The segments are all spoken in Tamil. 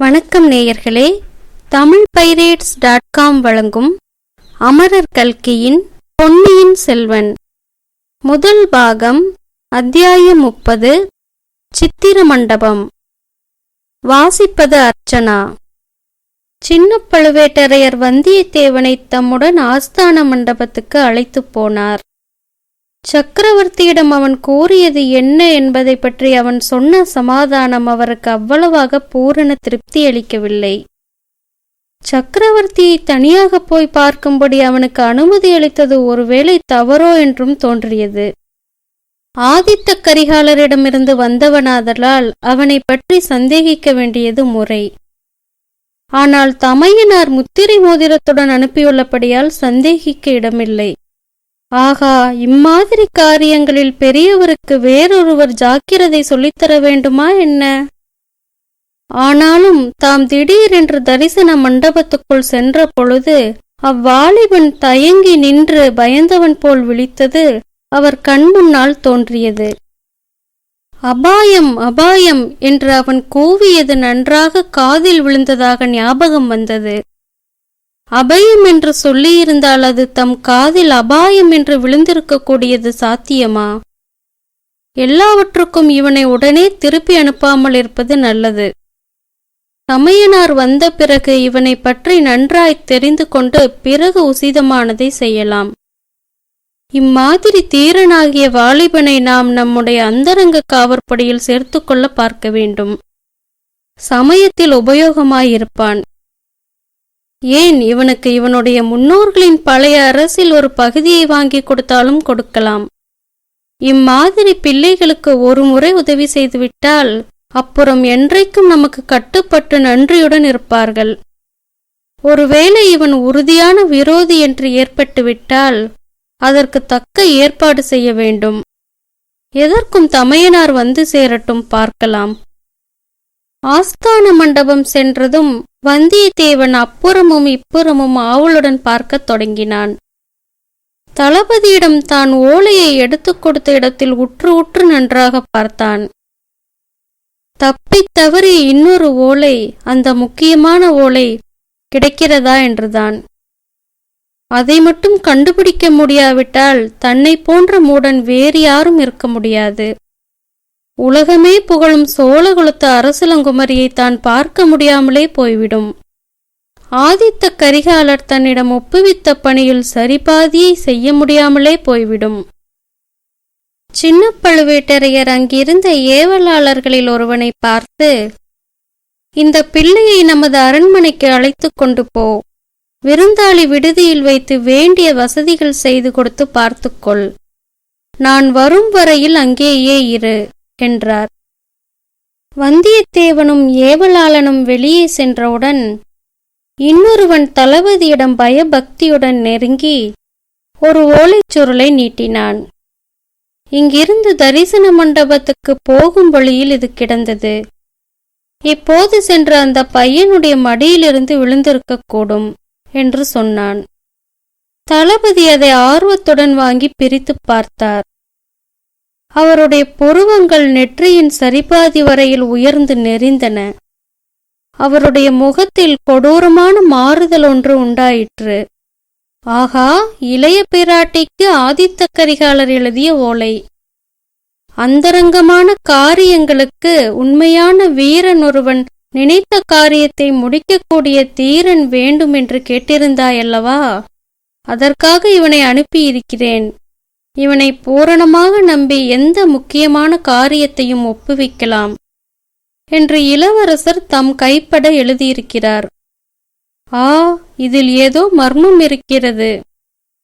வணக்கம் நேயர்களே, தமிழ்பைரேட்ஸ்.com வழங்கும் அமரர் கல்கியின் பொன்னியின் செல்வன் முதல் பாகம், அத்தியாயம் 30, சித்திர மண்டபம். வாசிப்பது அர்ச்சனா. சின்ன பழுவேட்டரையர் வந்தியத்தேவனை தம்முடன் ஆஸ்தான மண்டபத்துக்கு அழைத்துப் போனார். சக்கரவர்த்தியிடம் அவன் கூறியது என்ன என்பதை பற்றி அவன் சொன்ன சமாதானம் அவருக்கு அவ்வளவாக பூரண திருப்தி அளிக்கவில்லை. சக்கரவர்த்தியை தனியாக போய் பார்க்கும்படி அவனுக்கு அனுமதி அளித்தது ஒருவேளை தவறோ என்றும் தோன்றியது. ஆதித்த கரிகாலரிடமிருந்து வந்தவனாதலால் அவனை பற்றி சந்தேகிக்க வேண்டியது முறை. ஆனால் தமையனார் முத்திரை மோதிரத்துடன் அனுப்பியுள்ளபடியால் சந்தேகிக்க இடமில்லை. ஆகா, இம்மாதிரி காரியங்களில் பெரியவருக்கு வேறொருவர் ஜாக்கிரதை சொல்லித்தர வேண்டுமா என்ன? ஆனாலும் தாம் திடீரென்று தரிசன மண்டபத்துக்குள் சென்ற பொழுது அவ்வாலிபன் தயங்கி நின்று பயந்தவன் போல் விழித்தது அவர் கண்முன்னால் தோன்றியது. அபாயம், அபாயம் என்று அவன் கூவியது நன்றாக காதில் விழுந்ததாக ஞாபகம் வந்தது. அபயம் என்று சொல்லியிருந்தால் அது தம் காதில் அபாயம் என்று விழுந்திருக்கக்கூடியது சாத்தியமா? எல்லாவற்றுக்கும் இவனை உடனே திருப்பி அனுப்பாமல் இருப்பது நல்லது. தமையனார் வந்த பிறகு இவனை பற்றி நன்றாய் தெரிந்து கொண்டு பிறகு உசிதமானதை செய்யலாம். இம்மாதிரி தீரனாகிய வாலிபனை நாம் நம்முடைய அந்தரங்க காவற்படியில் சேர்த்து கொள்ள பார்க்க வேண்டும். சமயத்தில் உபயோகமாயிருப்பான். ஏன், இவனுக்கு இவனுடைய முன்னோர்களின் பழைய அரசில் ஒரு பகுதியை வாங்கி கொடுத்தாலும் கொடுக்கலாம். இம்மாதிரி பிள்ளைகளுக்கு ஒரு முறை உதவி செய்துவிட்டால் அப்புறம் என்றைக்கும் நமக்கு கட்டுப்பட்டு நன்றியுடன் இருப்பார்கள். ஒருவேளை இவன் உறுதியான விரோதி என்று ஏற்பட்டுவிட்டால் அதற்கு தக்க ஏற்பாடு செய்ய வேண்டும். எதற்கும் தமையனார் வந்து சேரட்டும், பார்க்கலாம். ஆஸ்தான மண்டபம் சென்றதும் வந்தியத்தேவன் அப்புறமும் இப்புறமும் ஆவலுடன் பார்க்கத் தொடங்கினான். தளபதியிடம் தான் ஓலையை எடுத்துக் கொடுத்த இடத்தில் உற்று உற்று நன்றாக பார்த்தான். தப்பித் தவறி இன்னொரு ஓலை, அந்த முக்கியமான ஓலை கிடைக்கிறதா என்றுதான். அதை மட்டும் கண்டுபிடிக்க முடியாவிட்டால் தன்னை போன்ற மூடன் வேறு யாரும் இருக்க முடியாது. உலகமே புகழும் சோழகுலத்து அரசலங்குமரியை தான் பார்க்க முடியாமலே போய்விடும். ஆதித்த கரிகாலர் தன்னிடம் ஒப்புவித்த பணியில் சரிபாதியை செய்ய முடியாமலே போய்விடும். சின்ன பழுவேட்டரையர் அங்கிருந்த ஏவலாளர்களில் ஒருவனை பார்த்து, இந்த பிள்ளையை நமது அரண்மனைக்கு அழைத்து கொண்டு போ, விருந்தாளி விடுதியில் வைத்து வேண்டிய வசதிகள் செய்து கொடுத்து பார்த்துக்கொள், நான் வரும் வரையில் அங்கேயே இரு என்றார். வந்தியத்தேவனும் ஏவலாளனும் வெளியே சென்றவுடன் இன்னொருவன் தளபதியிடம் பயபக்தியுடன் நெருங்கி ஒரு ஓலைச்சுருளை நீட்டினான். இங்கிருந்து தரிசன மண்டபத்துக்கு போகும் வழியில் இது கிடந்தது. இப்போது சென்ற அந்த பையனுடைய மடியிலிருந்து விழுந்திருக்கக்கூடும் என்று சொன்னான். தளபதி அதை ஆர்வத்துடன் வாங்கி பிரித்து பார்த்தார். அவருடைய புருவங்கள் நெற்றியின் சரிபாதி வரையில் உயர்ந்து நெறிந்தன. அவருடைய முகத்தில் கொடூரமான மாறுதல் ஒன்று உண்டாயிற்று. ஆகா, இளைய பிராட்டிக்கு ஆதித்த கரிகாலர் எழுதிய ஓலை. அந்தரங்கமான காரியங்களுக்கு உண்மையான வீரன் ஒருவன் நினைத்த காரியத்தை முடிக்கக்கூடிய தீரன் வேண்டும் என்று கேட்டிருந்தாயல்லவா? அதற்காக இவனை அனுப்பியிருக்கிறேன். இவனை பூரணமாக நம்பி எந்த முக்கியமான காரியத்தையும் ஒப்புவிக்கலாம் என்று இளவரசர் தம் கைப்பட எழுதியிருக்கிறார். ஆ, இதில் ஏதோ மர்மம் இருக்கிறது.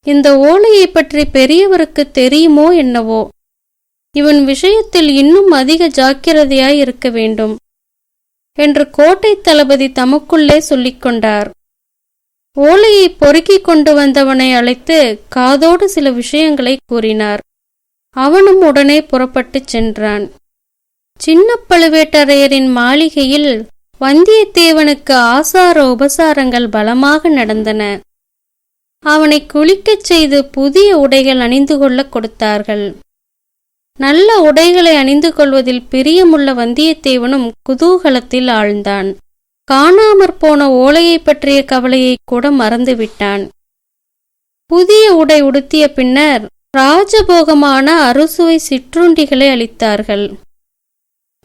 இந்த ஓலையை பற்றி பெரியவருக்கு தெரியுமோ என்னவோ? இவன் விஷயத்தில் இன்னும் அதிக ஜாக்கிரதையாய் இருக்க வேண்டும் என்று கோட்டை தளபதி தமக்குள்ளே சொல்லிக்கொண்டார். ஓலையை பொறுக்கிக் கொண்டு வந்தவனை அழைத்து காதோடு சில விஷயங்களை கூறினார். அவனும் உடனே புறப்பட்டுச் சென்றான். சின்ன பழுவேட்டரையரின் மாளிகையில் வந்தியத்தேவனுக்கு ஆசார உபசாரங்கள் பலமாக நடந்தன. அவனை குளிக்கச் செய்து புதிய உடைகள் அணிந்து கொள்ள கொடுத்தார்கள். நல்ல உடைகளை அணிந்து கொள்வதில் பிரியமுள்ள வந்தியத்தேவனும் குதூகலத்தில் ஆழ்ந்தான். காணாமற் போன ஓலையை பற்றிய கவலையை கூட மறந்துவிட்டான். புதிய உடை உடுத்திய பின்னர் ராஜபோகமான அறுசுவை சிற்றுண்டிகளை அளித்தார்கள்.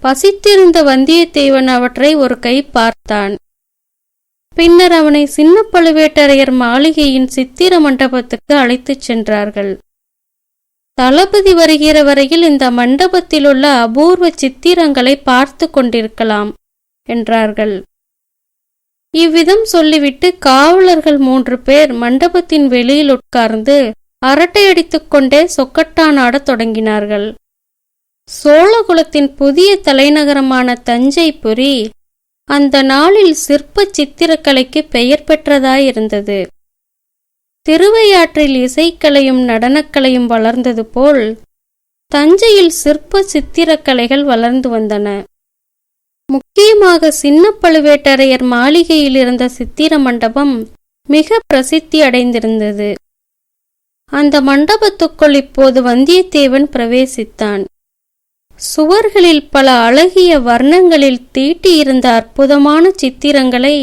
பசித்திருந்த வந்தியத்தேவன் அவற்றை ஒரு கை பார்த்தான். பின்னர் அவனை சின்ன பழுவேட்டரையர் மாளிகையின் சித்திர மண்டபத்துக்கு அழைத்துச் சென்றார்கள். தளபதி வருகிற வரையில் இந்த மண்டபத்திலுள்ள அபூர்வ சித்திரங்களை பார்த்து கொண்டிருக்கலாம் என்றார்கள். இவ்விதம் சொல்லிவிட்டு காவலர்கள் 3 பேர் மண்டபத்தின் வெளியில் உட்கார்ந்து அரட்டையடித்துக் கொண்டே சொக்கட்டானாடத் தொடங்கினார்கள். சோழகுலத்தின் புதிய தலைநகரமான தஞ்சைபுரி அந்த நாளில் சிற்ப சித்திரக்கலைக்கு பெயர் பெற்றதாயிருந்தது. திருவையாற்றில் இசைக்கலையும் நடனக்கலையும் வளர்ந்தது போல் தஞ்சையில் சிற்ப சித்திரக்கலைகள் வளர்ந்து வந்தன. முக்கியமாக சின்ன பழுவேட்டரையர் மாளிகையில் இருந்த சித்திர மண்டபம் மிக பிரசித்தி அடைந்திருந்தது. அந்த மண்டபத்துக்குள் இப்போது வந்தியத்தேவன் பிரவேசித்தான். சுவர்களில் பல அழகிய வர்ணங்களில் தீட்டியிருந்த அற்புதமான சித்திரங்களை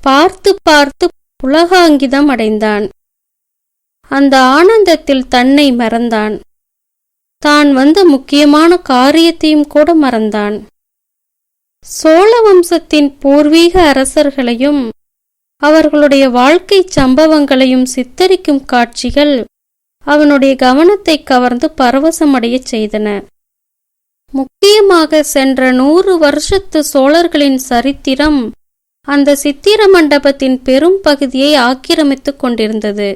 பார்த்து பார்த்து புலகாங்கிதம் அடைந்தான். அந்த ஆனந்தத்தில் தன்னை மறந்தான். தான் வந்த முக்கியமான காரியத்தையும் கூட மறந்தான். சோழ வம்சத்தின் பூர்வீக அரசர்களையும் அவர்களுடைய வாழ்க்கை சம்பவங்களையும் சித்தரிக்கும் காட்சிகள் அவனுடைய கவனத்தை கவர்ந்து பரவசமடையச் செய்தன. முக்கியமாக சென்ற 100 வருஷத்து சோழர்களின் சரித்திரம் அந்த சித்திர மண்டபத்தின் பெரும் பகுதியை ஆக்கிரமித்துக் கொண்டிருந்தது.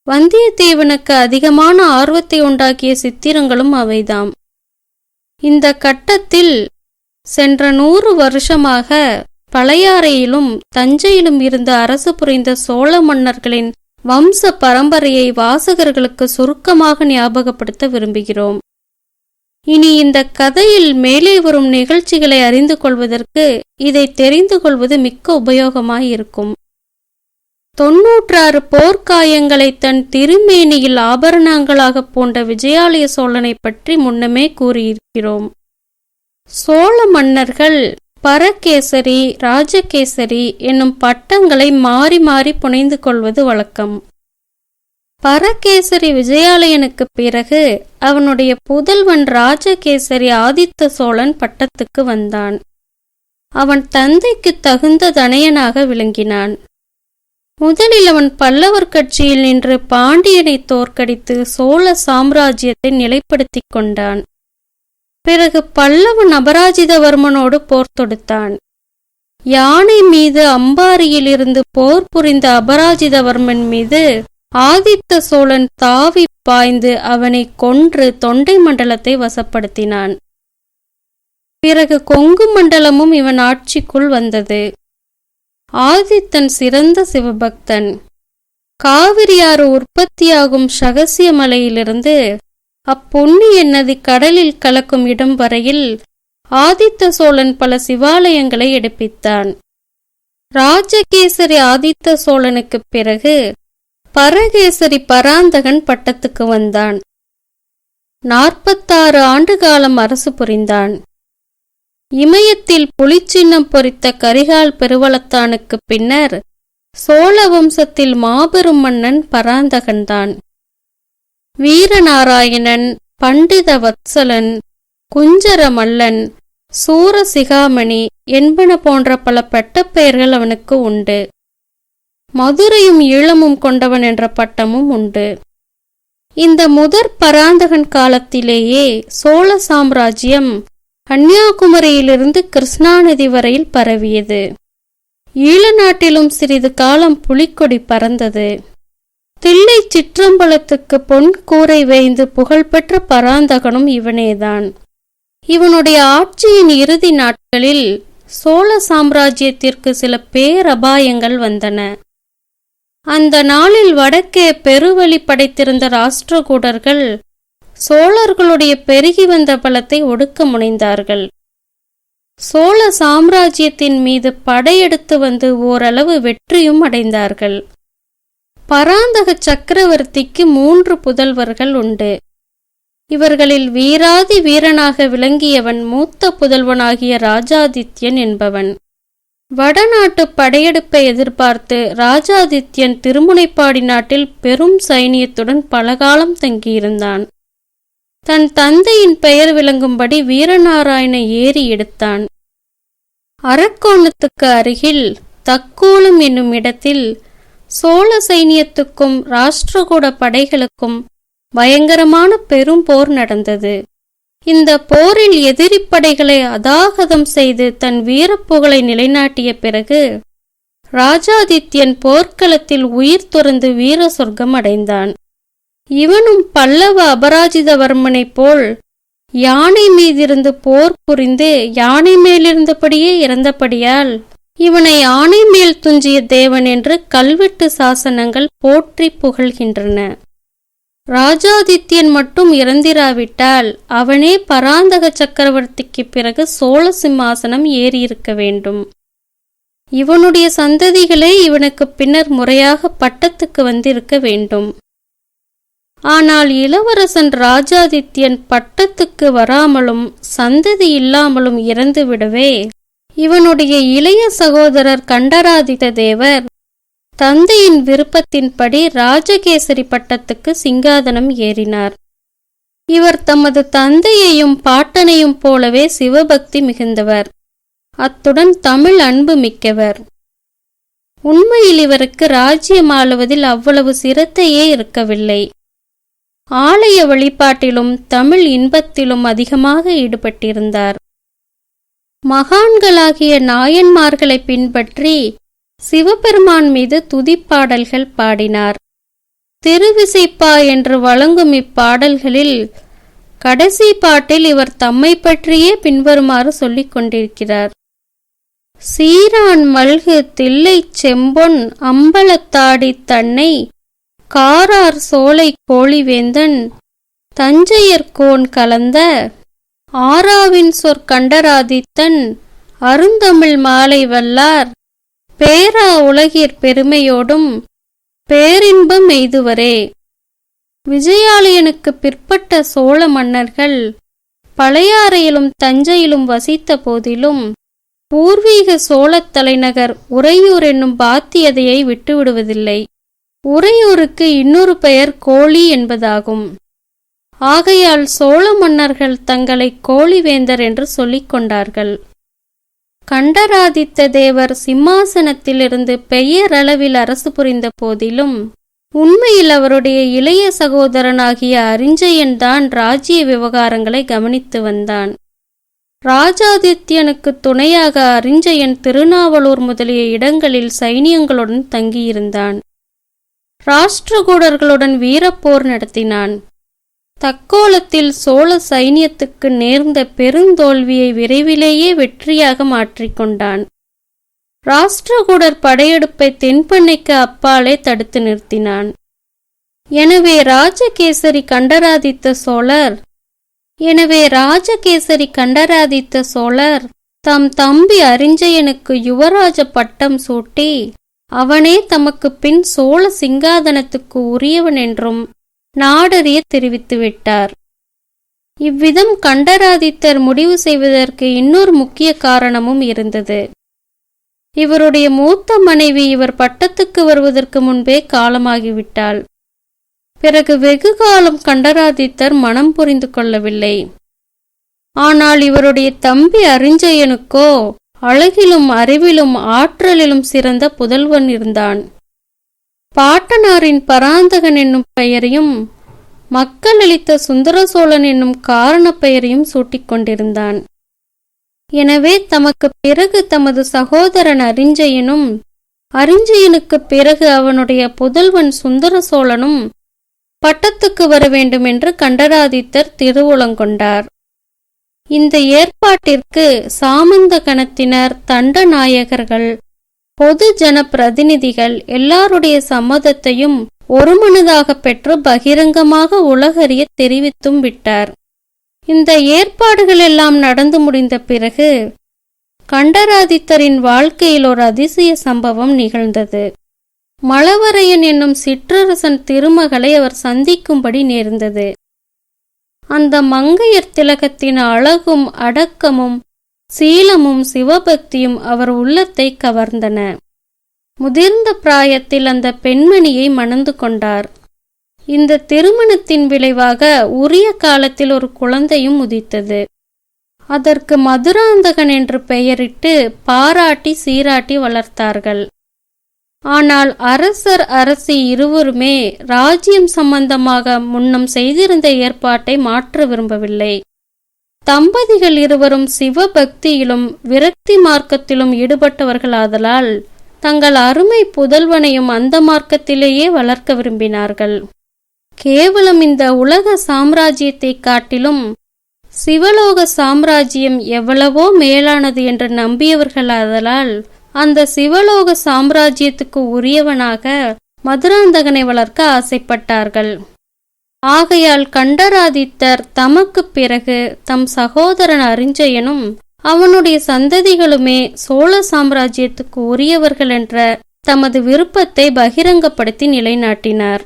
வந்தியத்தேவனுக்கு அதிகமான ஆர்வத்தை உண்டாக்கிய சித்திரங்களும் அவைதாம். இந்த கட்டத்தில் சென்ற 100 வருஷமாக பழையாறையிலும் தஞ்சையிலும் இருந்த அரசு புரிந்த சோழ மன்னர்களின் வம்ச பரம்பரையை வாசகர்களுக்கு சுருக்கமாக ஞாபகப்படுத்த விரும்புகிறோம். இனி இந்த கதையில் மேலே வரும் நிகழ்ச்சிகளை அறிந்து கொள்வதற்கு இதை தெரிந்து கொள்வது மிக்க உபயோகமாயிருக்கும். 96 போர்க்காயங்களை தன் திருமேனியில் ஆபரணங்களாக பூண்ட விஜயாலய சோழனை பற்றி முன்னமே கூறியிருக்கிறோம். சோழ மன்னர்கள் பரகேசரி, ராஜகேசரி என்னும் பட்டங்களை மாறி மாறி புனைந்து கொள்வது வழக்கம். பரகேசரி விஜயாலயனுக்கு பிறகு அவனுடைய புதல்வன் ராஜகேசரி ஆதித்த சோழன் பட்டத்துக்கு வந்தான். அவன் தந்தைக்கு தகுந்த தனையனாக விளங்கினான். முதலில் அவன் பல்லவர் கட்சியில் நின்று பாண்டியனை தோற்கடித்து சோழ சாம்ராஜ்யத்தை நிலைப்படுத்திக் கொண்டான். பிறகு பல்லவன் அபராஜிதவர்மனோடு போர் தொடுத்தான். யானை மீது அம்பாரியிலிருந்து போர் புரிந்த அபராஜிதவர்மன் மீது ஆதித்த சோழன் தாவி பாய்ந்து அவனை கொன்று தொண்டை மண்டலத்தை வசப்படுத்தினான். பிறகு கொங்கு மண்டலமும் இவன் ஆட்சிக்குள் வந்தது. ஆதித்தன் சிறந்த சிவபக்தன். காவிரியாறு உற்பத்தியாகும் சகசிய மலையிலிருந்து அப்புண்ணிய நதி கடலில் கலக்கும் இடம் வரையில் ஆதித்த சோழன் பல சிவாலயங்களை எடுப்பித்தான். ராஜகேசரி ஆதித்த சோழனுக்கு பிறகு பரகேசரி பராந்தகன் பட்டத்துக்கு வந்தான். 46 ஆண்டு காலம் அரசு புரிந்தான். இமயத்தில் புலிச்சின்னம் பொறித்த கரிகால் பெருவளத்தானுக்கு பின்னர் சோழ வம்சத்தில் மாபெரும் மன்னன் பராந்தகன்தான். வீரநாராயணன், பண்டித வத்சலன், குஞ்சர மல்லன், சூரசிகாமணி என்பன போன்ற பல பட்டப்பெயர்கள் அவனுக்கு உண்டு. மதுரையும் ஈழமும் கொண்டவன் என்ற பட்டமும் உண்டு. இந்த முதற் பராந்தகன் காலத்திலேயே சோழ சாம்ராஜ்யம் கன்னியாகுமரியிலிருந்து கிருஷ்ணா நதி வரையில் பரவியது. ஈழ நாட்டிலும் சிறிது காலம் புலிக்கொடி பறந்தது. தில்லை சிற்றம்பலத்துக்கு பொன் கூரை வேய்ந்து புகழ்பெற்ற பராந்தகனும் இவனேதான். இவனுடைய ஆட்சியின் இறுதி நாட்களில் சோழ சாம்ராஜ்யத்திற்கு சில பேரபாயங்கள் வந்தன. அந்த நாளில் வடக்கே பெருவழி படைத்திருந்த ராஷ்டிரகூடர்கள் சோழர்களுடைய பெருகி வந்த பலத்தை ஒடுக்க முனைந்தார்கள். சோழ சாம்ராஜ்யத்தின் மீது படையெடுத்து வந்து ஓரளவு வெற்றியும் அடைந்தார்கள். பராந்தக சக்கரவர்த்திக்கு 3 புதல்வர்கள் உண்டு. இவர்களில் வீராதி வீரனாக விளங்கியவன் மூத்த புதல்வனாகிய ராஜாதித்யன் என்பவன். வடநாட்டு படையெடுப்பை எதிர்பார்த்து ராஜாதித்யன் திருமுனைப்பாடி நாட்டில் பெரும் சைனியத்துடன் பலகாலம் தங்கியிருந்தான். தன் தந்தையின் பெயர் விளங்கும்படி வீரநாராயண ஏரி எடுத்தான். அரக்கோணத்துக்கு அருகில் தக்கோலம் என்னும் இடத்தில் சோழ சைனியத்துக்கும் ராஷ்டிரகூட படைகளுக்கும் பயங்கரமான பெரும் போர் நடந்தது. இந்த போரில் எதிரிப்படைகளை அதாகதம் செய்து தன் வீரப்புகழை நிலைநாட்டிய பிறகு ராஜாதித்யன் போர்க்களத்தில் உயிர் துறந்து வீர சொர்க்கம் அடைந்தான். இவனும் பல்லவ அபராஜிதவர்மனைப் போல் யானை மீதிருந்து போர் புரிந்து யானை மேலிருந்தபடியே இறந்தபடியால் இவனை ஆணை மேல் துஞ்சிய தேவன் என்று கல்வெட்டு சாசனங்கள் போற்றி புகழ்கின்றன. ராஜாதித்யன் மட்டும் இறந்திராவிட்டால் அவனே பராந்தக சக்கரவர்த்திக்கு பிறகு சோழ சிம்மாசனம் ஏறியிருக்க வேண்டும். இவனுடைய சந்ததிகளே இவனுக்கு பின்னர் முறையாக பட்டத்துக்கு வந்திருக்க வேண்டும். ஆனால் இளவரசன் ராஜாதித்யன் பட்டத்துக்கு வராமலும் சந்ததி இல்லாமலும் இறந்து விடவே இவனுடைய இளைய சகோதரர் கண்டராதித்த தேவர் தந்தையின் விருப்பத்தின்படி ராஜகேசரி பட்டத்துக்கு சிங்காதனம் ஏறினார். இவர் தமது தந்தையையும் பாட்டனையும் போலவே சிவபக்தி மிகுந்தவர், அத்துடன் தமிழ் அன்பு மிக்கவர். உண்மையில் இவருக்கு ராஜ்யம் ஆளுவதில் அவ்வளவு சிரத்தையே இருக்கவில்லை. ஆலய வழிபாட்டிலும் தமிழ் இன்பத்திலும் அதிகமாக ஈடுபட்டிருந்தார். மகான்களாகிய நாயன்மார்களை பின்பற்றி சிவபெருமான் மீது துதிப்பாடல்கள் பாடினார். திருவிசைப்பா என்று வழங்கும் இப்பாடல்களில் கடைசி பாட்டில் இவர் தம்மை பற்றியே பின்வருமாறு சொல்லிக் கொண்டிருக்கிறார். சீரான் மல்கு தில்லை செம்பொன் அம்பலத்தாடி தன்னை காரார் சோலை கோழிவேந்தன் தஞ்சையர்கோன் கலந்த ஆராவின் சொற்கண்டராதித்தன் அருந்தமிழ் மாலை வல்லார் பேரா உலகிற் பெருமையோடும் பேரின்பம் எய்துவரே. விஜயாலயனுக்கு பிற்பட்ட சோழ மன்னர்கள் பழையாறையிலும் தஞ்சையிலும் வசித்த போதிலும் பூர்வீக சோழத் தலைநகர் உறையூர் என்னும் பாத்தியதையை விட்டுவிடுவதில்லை. உறையூருக்கு இன்னொரு பெயர் கோழி என்பதாகும். ஆகையால் சோழ மன்னர்கள் தங்களை கோழிவேந்தர் என்று சொல்லிக் கொண்டார்கள். கண்டராதித்த தேவர் சிம்மாசனத்திலிருந்து பெயரளவில் அரசு புரிந்த போதிலும் உண்மையில் அவருடைய இளைய சகோதரனாகிய அரிஞ்சயன் தான் ராஜ்ய விவகாரங்களை கவனித்து வந்தான். ராஜாதித்யனுக்கு துணையாக அரிஞ்சயன் திருநாவலூர் முதலிய இடங்களில் சைனியங்களுடன் தங்கியிருந்தான். ராஷ்டிரகூடர்களுடன் வீரப்போர் நடத்தினான். தக்கோலத்தில் சோழ சைனியத்துக்கு நேர்ந்த பெருந்தோல்வியை விரைவிலேயே வெற்றியாக மாற்றிக்கொண்டான். ராஷ்டிரகூடர் படையெடுப்பை தென்பண்ணைக்கு அப்பாலே தடுத்து நிறுத்தினான். எனவே ராஜகேசரி கண்டராதித்த சோழர் தம் தம்பி அரிஞ்சயனுக்கு யுவராஜ பட்டம் சூட்டி அவனே தமக்கு பின் சோழ சிங்காதனத்துக்கு உரியவன் என்றும் நாடறிய தெரிவித்துவிட்டார். இவ்விதம் கண்டராதித்தர் முடிவு செய்வதற்கு இன்னொரு முக்கிய காரணமும் இருந்தது. இவருடைய மூத்த மனைவி இவர் பட்டத்துக்கு வருவதற்கு முன்பே காலமாகிவிட்டாள். பிறகு வெகு காலம் கண்டராதித்தர் மனம் புரிந்து கொள்ளவில்லை. ஆனால் இவருடைய தம்பி அரிஞ்சயனுக்கோ அழகிலும் அறிவிலும் ஆற்றலிலும் சிறந்த புதல்வன் இருந்தான். பாட்டனாரின் பராந்தகன் என்னும் பெயரையும் மக்கள் அளித்த சுந்தர சோழன் என்னும் காரண பெயரையும் சூட்டிக் கொண்டிருந்தான். எனவே தமக்கு பிறகு தமது சகோதரன் அரிஞ்சயனும் அரிஞ்சயனுக்கு பிறகு அவனுடைய புதல்வன் சுந்தர சோழனும் பட்டத்துக்கு வர வேண்டும் என்று கண்டராதித்தர் திருவுளங்கொண்டார். இந்த ஏற்பாட்டிற்கு சாமந்த கணத்தினர், தண்டநாயகர்கள், பொது ஜன பிரதிநிதிகள் எல்லாருடைய சம்மதத்தையும் ஒருமனதாக பெற்று பகிரங்கமாக உலகறிய தெரிவித்தும் விட்டார். இந்த ஏற்பாடுகள் எல்லாம் நடந்து முடிந்த பிறகு கண்டராதித்தரின் வாழ்க்கையில் ஒரு அதிசய சம்பவம் நிகழ்ந்தது. மழவரையன் என்னும் சிற்றரசன் திருமகளை அவர் சந்திக்கும்படி நேர்ந்தது. அந்த மங்கையர் திலகத்தின் அழகும் அடக்கமும் சீலமும் சிவபக்தியும் அவர் உள்ளத்தை கவர்ந்தன. முதிர்ந்த பிராயத்தில் அந்த பெண்மணியை மணந்து கொண்டார். இந்த திருமணத்தின் விளைவாக உரிய காலத்தில் ஒரு குழந்தையும் உதித்தது. அதற்கு மதுராந்தகன் என்று பெயரிட்டு பாராட்டி சீராட்டி வளர்த்தார்கள். ஆனால் அரசர் அரசி இருவருமே ராஜ்யம் சம்பந்தமாக முன்னம் செய்திருந்த ஏற்பாட்டை மாற்ற விரும்பவில்லை. தம்பதிகள் இருவரும் சிவபக்தியிலும் விரக்தி மார்க்கத்திலும் ஈடுபட்டவர்களாதலால் தங்கள் அருமை புதல்வனையும் அந்த மார்க்கத்திலேயே வளர்க்க விரும்பினார்கள். கேவலம் இந்த உலக சாம்ராஜ்யத்தை காட்டிலும் சிவலோக சாம்ராஜ்யம் எவ்வளவோ மேலானது என்று நம்பியவர்களாதலால் அந்த சிவலோக சாம்ராஜ்யத்துக்கு உரியவனாக மதுராந்தகனை வளர்க்க ஆசைப்பட்டார்கள். ஆகையால் கண்டராதித்தர் தமக்கு பிறகு தம் சகோதரன் அரிஞ்சயனும் அவனுடைய சந்ததிகளுமே சோழ சாம்ராஜ்யத்துக்கு உரியவர்கள் என்ற தமது விருப்பத்தை பகிரங்கப்படுத்தி நிலைநாட்டினார்.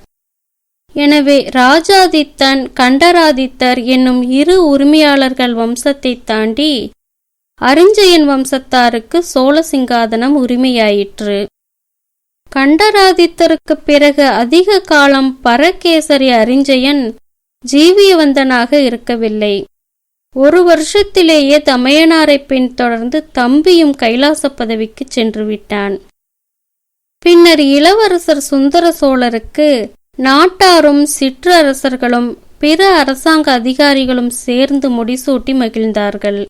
எனவே ராஜாதித்தன் கண்டராதித்தர் என்னும் இரு உரிமையாளர்கள் வம்சத்தை தாண்டி அரிஞ்சயன் வம்சத்தாருக்கு சோழ சிங்காதனம் உரிமையாயிற்று. கண்டராதித்தருக்கு பிறகு அதிக காலம் பரகேசரி அரிஞ்சயன் ஜீவியவந்தனாக இருக்கவில்லை. 1 வருஷத்திலேயே தமையனாரை பின்தொடர்ந்து தம்பியும் கைலாச பதவிக்கு சென்று விட்டான். பின்னர் இளவரசர் சுந்தர சோழருக்கு நாட்டாரும் சிற்றரசர்களும் பிற அரசாங்க அதிகாரிகளும் சேர்ந்து முடிசூட்டி மகிழ்ந்தார்கள்.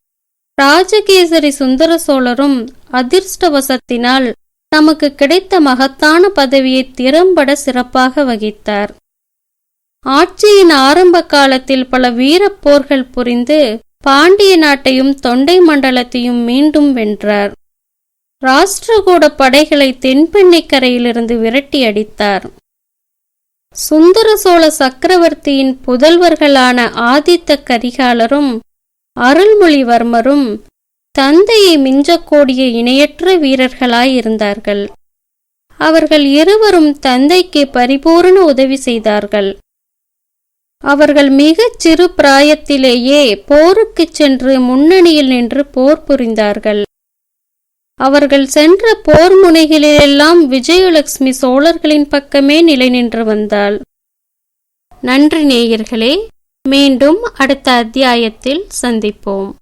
ராஜகேசரி சுந்தர சோழரும் அதிர்ஷ்டவசத்தினால் தமக்கு கிடைத்த மகத்தான பதவியை திறம்பட சிறப்பாக வகித்தார். ஆட்சியின் ஆரம்ப காலத்தில் பல வீரப்போர்கள் புரிந்து பாண்டிய நாட்டையும் தொண்டை மண்டலத்தையும் மீண்டும் வென்றார். ராஷ்டிரகூட படைகளை தென்பெண்ணைக்கரையிலிருந்து விரட்டி அடித்தார். சுந்தர சோழ சக்கரவர்த்தியின் புதல்வர்களான ஆதித்த கரிகாலரும் அருள்மொழிவர்மரும் தந்தையை மிஞ்சக்கூடிய இணையற்ற வீரர்களாயிருந்தார்கள். அவர்கள் இருவரும் தந்தைக்கு பரிபூரண உதவி செய்தார்கள். அவர்கள் மிகச் சிறு பிராயத்திலேயே போருக்குச் சென்று முன்னணியில் நின்று போர் புரிந்தார்கள். அவர்கள் சென்ற போர் முனைகளிலெல்லாம் விஜயலட்சுமி சோழர்களின் பக்கமே நிலை நின்று வந்தாள். நன்றி நேயர்களே, மீண்டும் அடுத்த அத்தியாயத்தில் சந்திப்போம்.